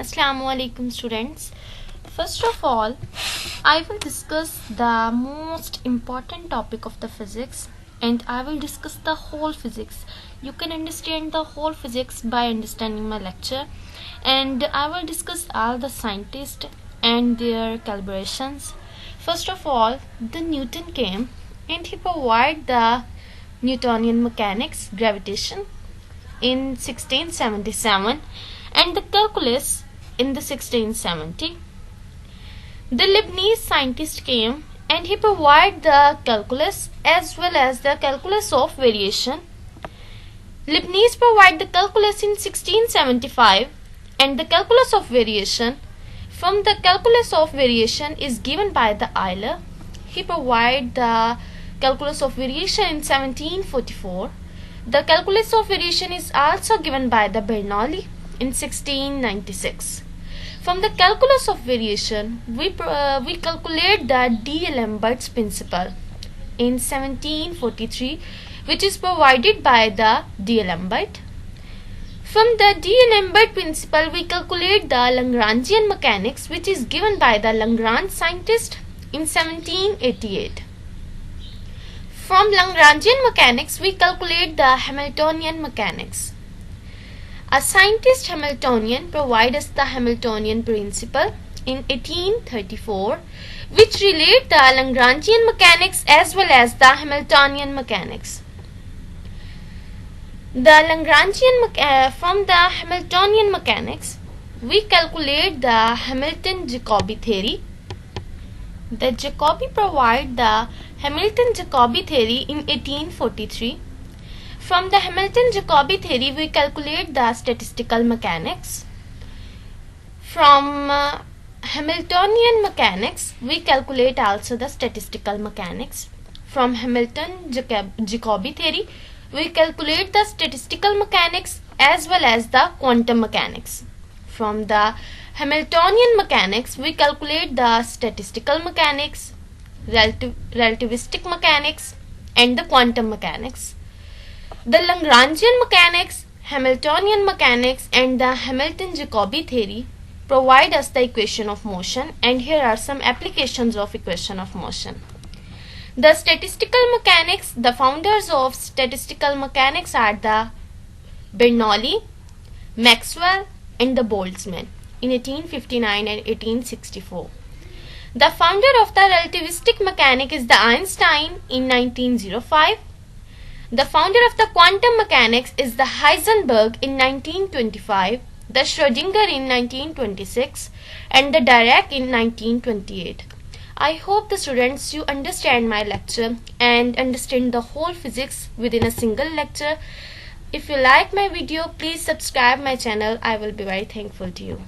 Assalamu alaikum students. First of all, I will discuss the most important topic of the physics and I will discuss the whole physics. You can understand the whole physics by understanding my lecture, and I will discuss all the scientists and their calibrations. First of all, the Newton came and he provided the Newtonian mechanics, gravitation in 1677 and the calculus in the 1670. The Leibniz scientist came and he provided the calculus as well as the calculus of variation. Leibniz provided the calculus in 1675 and the calculus of variation. From the calculus of variation is given by the Euler. He provided the calculus of variation in 1744. The calculus of variation is also given by the Bernoulli in 1696. From the calculus of variation, we calculate the D'Alembert's principle in 1743, which is provided by the D'Alembert. From the D'Alembert principle, we calculate the Lagrangian mechanics, which is given by the Lagrange scientist in 1788. From Lagrangian mechanics, we calculate the Hamiltonian mechanics. A scientist Hamiltonian provided us the Hamiltonian principle in 1834, which relate the Lagrangian mechanics as well as the Hamiltonian mechanics. From the Hamiltonian mechanics, we calculate the Hamilton-Jacobi theory. The Jacobi provided the Hamilton-Jacobi theory in 1843. From the Hamilton-Jacobi theory, we calculate the statistical mechanics. From Hamiltonian mechanics, we calculate also the statistical mechanics. From Hamilton-Jacobi theory, we calculate the statistical mechanics as well as the quantum mechanics. From the Hamiltonian mechanics, we calculate the statistical mechanics, relativistic mechanics, and the quantum mechanics. The Lagrangian mechanics, Hamiltonian mechanics, and the Hamilton-Jacobi theory provide us the equation of motion, and here are some applications of equation of motion. The statistical mechanics, the founders of statistical mechanics are the Bernoulli, Maxwell, and the Boltzmann in 1859 and 1864. The founder of the relativistic mechanics is the Einstein in 1905. The founder of the quantum mechanics is the Heisenberg in 1925, the Schrödinger in 1926, and the Dirac in 1928. I hope the students you understand my lecture and understand the whole physics within a single lecture. If you like my video, please subscribe my channel. I will be very thankful to you.